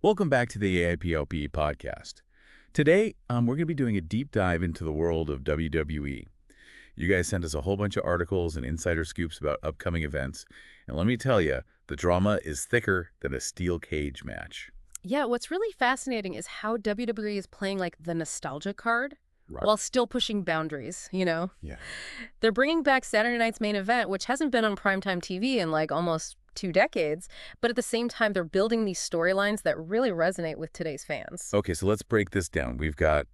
Welcome back to the AIPLP podcast. Today, we're going to be doing a deep dive into the world of WWE. You guys sent us a whole bunch of articles and insider scoops about upcoming events, and let me tell you, the drama is thicker than a steel cage match. Yeah, what's really fascinating is how WWE is playing like the nostalgia card Right. while still pushing boundaries. Yeah. They're bringing back Saturday night's main event, which hasn't been on primetime TV in like almost 2 decades, but at the same time, they're building these storylines that really resonate with today's fans. Okay, so let's break this down. We've got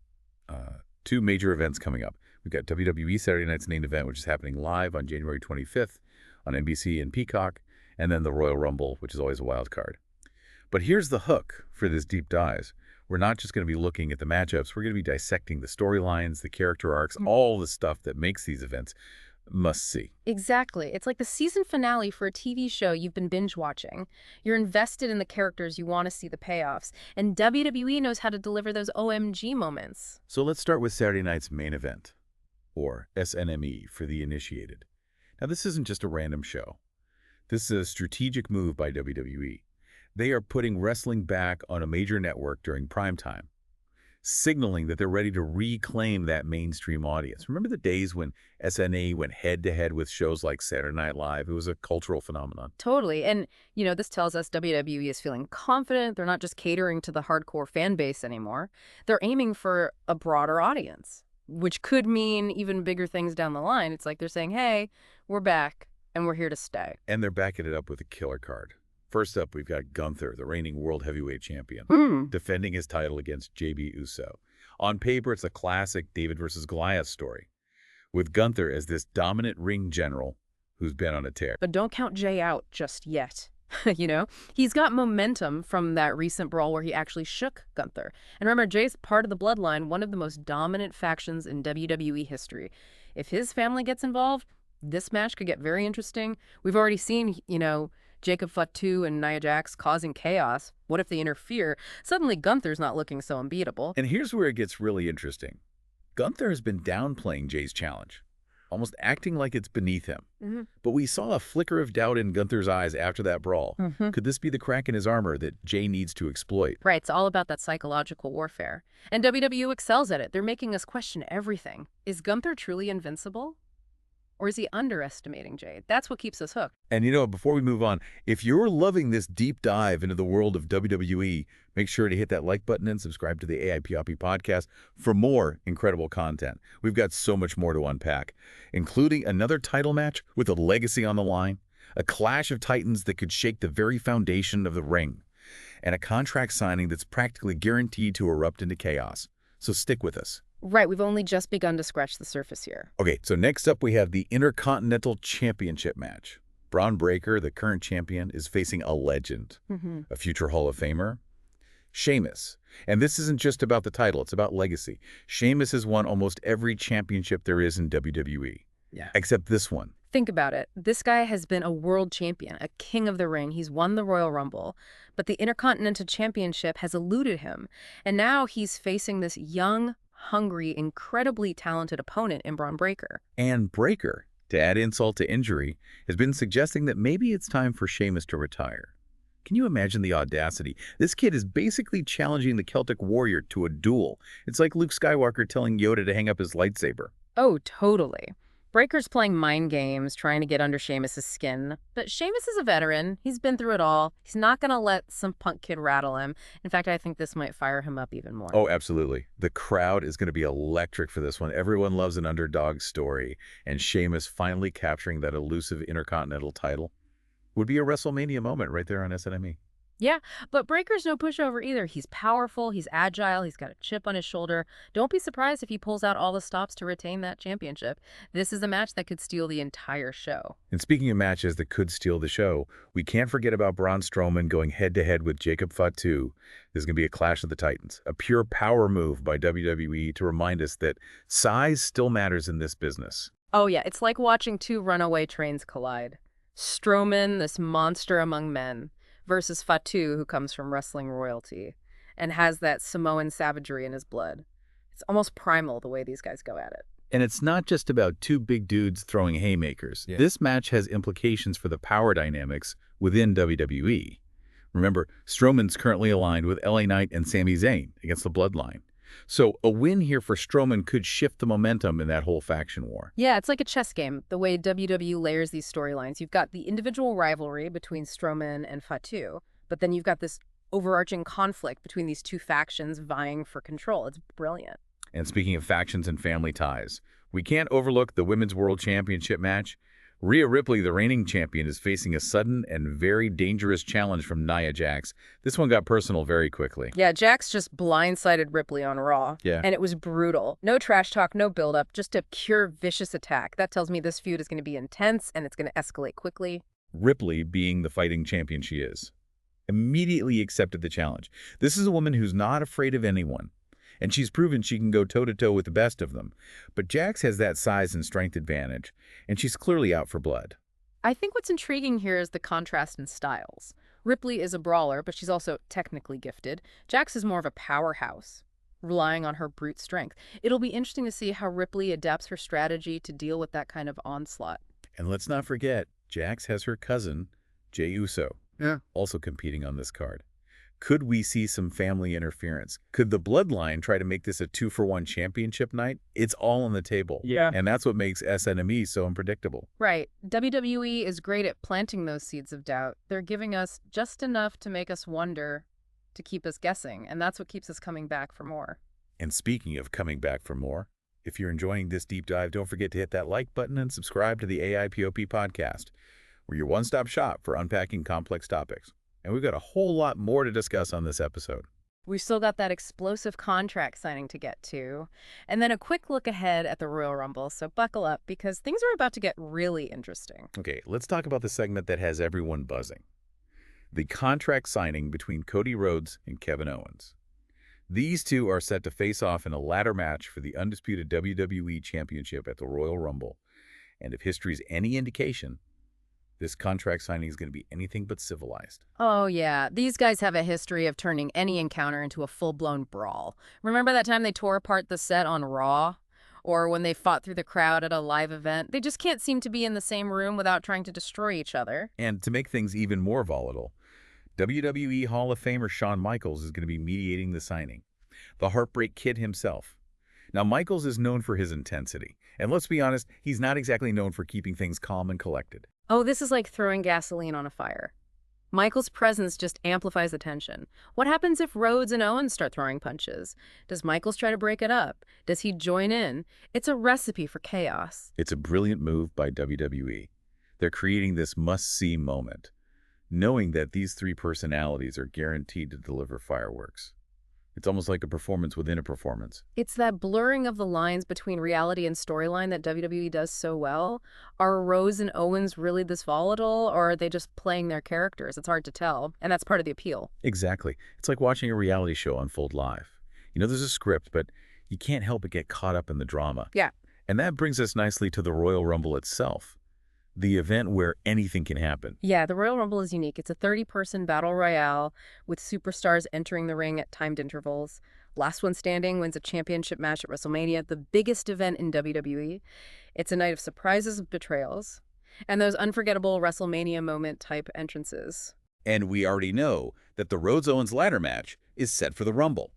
two major events coming up. We've got WWE Saturday Night's main event, which is happening live on January 25th on NBC and Peacock, and then the Royal Rumble, which is always a wild card. But here's the hook for this deep dive. We're not just going to be looking at the matchups. We're going to be dissecting the storylines, the character arcs, all the stuff that makes these events must-see. Exactly. It's like the season finale for a TV show you've been binge watching. You're invested in the characters, you want to see the payoffs, and WWE knows how to deliver those OMG moments. So let's start with Saturday night's main event, or SNME for the initiated. Now, this isn't just a random show. This is a strategic move by WWE. They are putting wrestling back on a major network during prime time, signaling that they're ready to reclaim that mainstream audience. Remember the days when SNA went head-to-head with shows like Saturday Night Live? It was a cultural phenomenon. Totally. And, this tells us WWE is feeling confident. They're not just catering to the hardcore fan base anymore. They're aiming for a broader audience, which could mean even bigger things down the line. It's like they're saying, hey, we're back and we're here to stay. And they're backing it up with a killer card. First up, we've got Gunther, the reigning World Heavyweight Champion, defending his title against JB Uso. On paper, it's a classic David versus Goliath story, with Gunther as this dominant ring general who's been on a tear. But don't count Jay out just yet. He's got momentum from that recent brawl where he actually shook Gunther. And remember, Jay's part of the bloodline, one of the most dominant factions in WWE history. If his family gets involved, this match could get very interesting. We've already seen, Jacob Fatu and Nia Jax causing chaos. What if they interfere? Suddenly Gunther's not looking so unbeatable. And here's where it gets really interesting. Gunther has been downplaying Jay's challenge, almost acting like it's beneath him. But we saw a flicker of doubt in Gunther's eyes after that brawl. Could this be the crack in his armor that Jay needs to exploit? Right, it's all about that psychological warfare. And WWE excels at it. They're making us question everything. Is Gunther truly invincible? Or is he underestimating Jay? That's what keeps us hooked. And before we move on, if you're loving this deep dive into the world of WWE, make sure to hit that like button and subscribe to the AIPLP podcast for more incredible content. We've got so much more to unpack, including another title match with a legacy on the line, a clash of titans that could shake the very foundation of the ring, and a contract signing that's practically guaranteed to erupt into chaos. So stick with us. Right, we've only just begun to scratch the surface here. Okay, so next up we have the Intercontinental Championship match. Braun Breaker, the current champion, is facing a legend, a future Hall of Famer, Sheamus. And this isn't just about the title, it's about legacy. Sheamus has won almost every championship there is in WWE. Yeah. Except this one. Think about it. This guy has been a world champion, a king of the ring. He's won the Royal Rumble, but the Intercontinental Championship has eluded him. And now he's facing this young, hungry, incredibly talented opponent in Braun Breaker. And Breaker, to add insult to injury, has been suggesting that maybe it's time for Sheamus to retire. Can you imagine the audacity? This kid is basically challenging the Celtic warrior to a duel. It's like Luke Skywalker telling Yoda to hang up his lightsaber. Oh, totally. Breaker's playing mind games, trying to get under Sheamus' skin. But Sheamus is a veteran. He's been through it all. He's not going to let some punk kid rattle him. In fact, I think this might fire him up even more. Oh, absolutely. The crowd is going to be electric for this one. Everyone loves an underdog story. And Sheamus finally capturing that elusive Intercontinental title would be a WrestleMania moment right there on SNME. Yeah, but Breaker's no pushover either. He's powerful, he's agile, he's got a chip on his shoulder. Don't be surprised if he pulls out all the stops to retain that championship. This is a match that could steal the entire show. And speaking of matches that could steal the show, we can't forget about Braun Strowman going head-to-head with Jacob Fatu. There's going to be a clash of the titans, a pure power move by WWE to remind us that size still matters in this business. Oh yeah, it's like watching two runaway trains collide. Strowman, this monster among men, versus Fatu, who comes from wrestling royalty and has that Samoan savagery in his blood. It's almost primal the way these guys go at it. And it's not just about two big dudes throwing haymakers. Yeah. This match has implications for the power dynamics within WWE. Remember, Strowman's currently aligned with LA Knight and Sami Zayn against the Bloodline. So a win here for Strowman could shift the momentum in that whole faction war. Yeah, it's like a chess game, the way WWE layers these storylines. You've got the individual rivalry between Strowman and Fatu, but then you've got this overarching conflict between these two factions vying for control. It's brilliant. And speaking of factions and family ties, we can't overlook the Women's World Championship match. Rhea Ripley, the reigning champion, is facing a sudden and very dangerous challenge from Nia Jax. This one got personal very quickly. Yeah, Jax just blindsided Ripley on Raw. Yeah. And it was brutal. No trash talk, no build-up, just a pure vicious attack. That tells me this feud is going to be intense and it's going to escalate quickly. Ripley, being the fighting champion she is, immediately accepted the challenge. This is a woman who's not afraid of anyone, and she's proven she can go toe-to-toe with the best of them. But Jax has that size and strength advantage, and she's clearly out for blood. I think what's intriguing here is the contrast in styles. Ripley is a brawler, but she's also technically gifted. Jax is more of a powerhouse, relying on her brute strength. It'll be interesting to see how Ripley adapts her strategy to deal with that kind of onslaught. And let's not forget, Jax has her cousin, Jey Uso, also competing on this card. Could we see some family interference? Could the Bloodline try to make this a 2-for-1 championship night? It's all on the table. Yeah. And that's what makes SNME so unpredictable. Right. WWE is great at planting those seeds of doubt. They're giving us just enough to make us wonder, to keep us guessing, and that's what keeps us coming back for more. And speaking of coming back for more, if you're enjoying this deep dive, don't forget to hit that like button and subscribe to the AIPOP podcast. We're your one-stop shop for unpacking complex topics. And we've got a whole lot more to discuss on this episode. We've still got that explosive contract signing to get to. And then a quick look ahead at the Royal Rumble, so buckle up because things are about to get really interesting. Okay, let's talk about the segment that has everyone buzzing. The contract signing between Cody Rhodes and Kevin Owens. These two are set to face off in a ladder match for the undisputed WWE Championship at the Royal Rumble. And if history's any indication, this contract signing is going to be anything but civilized. Oh, yeah. These guys have a history of turning any encounter into a full-blown brawl. Remember that time they tore apart the set on Raw? Or when they fought through the crowd at a live event? They just can't seem to be in the same room without trying to destroy each other. And to make things even more volatile, WWE Hall of Famer Shawn Michaels is going to be mediating the signing. The Heartbreak Kid himself. Now, Michaels is known for his intensity. And let's be honest, he's not exactly known for keeping things calm and collected. Oh, this is like throwing gasoline on a fire. Michael's presence just amplifies the tension. What happens if Rhodes and Owens start throwing punches? Does Michaels try to break it up? Does he join in? It's a recipe for chaos. It's a brilliant move by WWE. They're creating this must-see moment, knowing that these three personalities are guaranteed to deliver fireworks. It's almost like a performance within a performance. It's that blurring of the lines between reality and storyline that WWE does so well. Are Rhodes and Owens really this volatile, or are they just playing their characters? It's hard to tell, and that's part of the appeal. Exactly. It's like watching a reality show unfold live. You know, there's a script, but you can't help but get caught up in the drama. Yeah. And that brings us nicely to the Royal Rumble itself, the event where anything can happen. Yeah, the Royal Rumble is unique. It's a 30-person battle royale with superstars entering the ring at timed intervals. Last one standing wins a championship match at WrestleMania, the biggest event in WWE. It's a night of surprises and betrayals, and those unforgettable WrestleMania moment type entrances. And we already know that the Rhodes-Owens ladder match is set for the Rumble,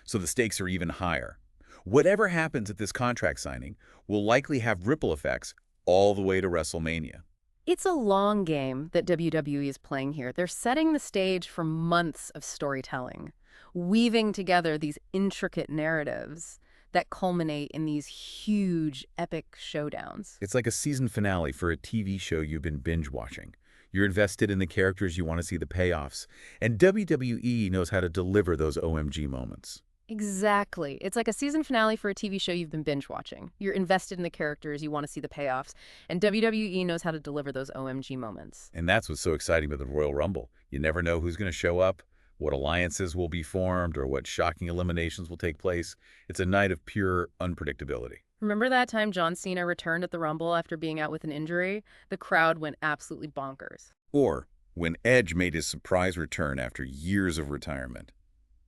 so the stakes are even higher. Whatever happens at this contract signing will likely have ripple effects all the way to WrestleMania. It's a long game that WWE is playing here. They're setting the stage for months of storytelling, weaving together these intricate narratives that culminate in these huge, epic showdowns. It's like a season finale for a TV show you've been binge-watching. You're invested in the characters, you want to see the payoffs, and WWE knows how to deliver those OMG moments. Exactly. It's like a season finale for a TV show you've been binge watching. You're invested in the characters, you want to see the payoffs, and WWE knows how to deliver those OMG moments. And that's what's so exciting about the Royal Rumble. You never know who's going to show up, what alliances will be formed, or what shocking eliminations will take place. It's a night of pure unpredictability. Remember that time John Cena returned at the Rumble after being out with an injury? The crowd went absolutely bonkers. Or when Edge made his surprise return after years of retirement.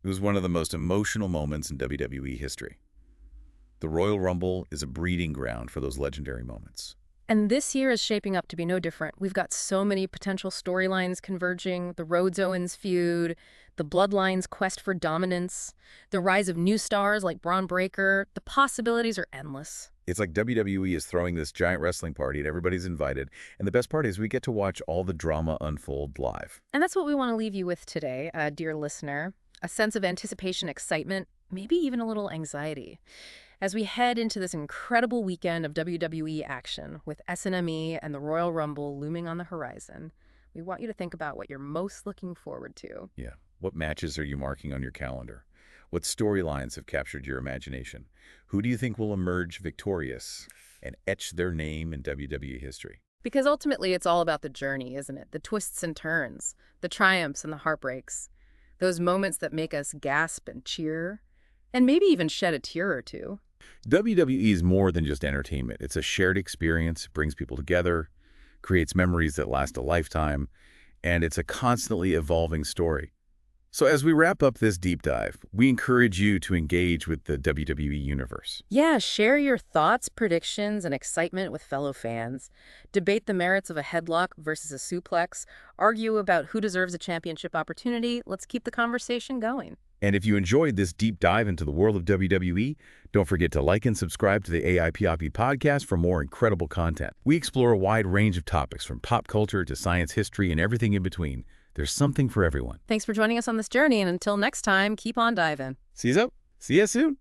It was one of the most emotional moments in WWE history. The Royal Rumble is a breeding ground for those legendary moments. And this year is shaping up to be no different. We've got so many potential storylines converging: the Rhodes-Owens feud, the Bloodline's quest for dominance, the rise of new stars like Braun Breaker. The possibilities are endless. It's like WWE is throwing this giant wrestling party and everybody's invited. And the best part is we get to watch all the drama unfold live. And that's what we want to leave you with today, dear listener. A sense of anticipation, excitement, maybe even a little anxiety, as we head into this incredible weekend of WWE action with SNME and the Royal Rumble looming on the horizon. We want you to think about what you're most looking forward to. Yeah. What matches are you marking on your calendar? What storylines have captured your imagination? Who do you think will emerge victorious and etch their name in WWE history? Because ultimately, it's all about the journey, isn't it? The twists and turns, the triumphs and the heartbreaks. Those moments that make us gasp and cheer, and maybe even shed a tear or two. WWE is more than just entertainment. It's a shared experience, brings people together, creates memories that last a lifetime, and it's a constantly evolving story. So as we wrap up this deep dive, we encourage you to engage with the WWE universe. Yeah, share your thoughts, predictions, and excitement with fellow fans. Debate the merits of a headlock versus a suplex. Argue about who deserves a championship opportunity. Let's keep the conversation going. And if you enjoyed this deep dive into the world of WWE, don't forget to like and subscribe to the AIPOP podcast for more incredible content. We explore a wide range of topics from pop culture to science history and everything in between. There's something for everyone. Thanks for joining us on this journey, and until next time, keep on diving. See you soon.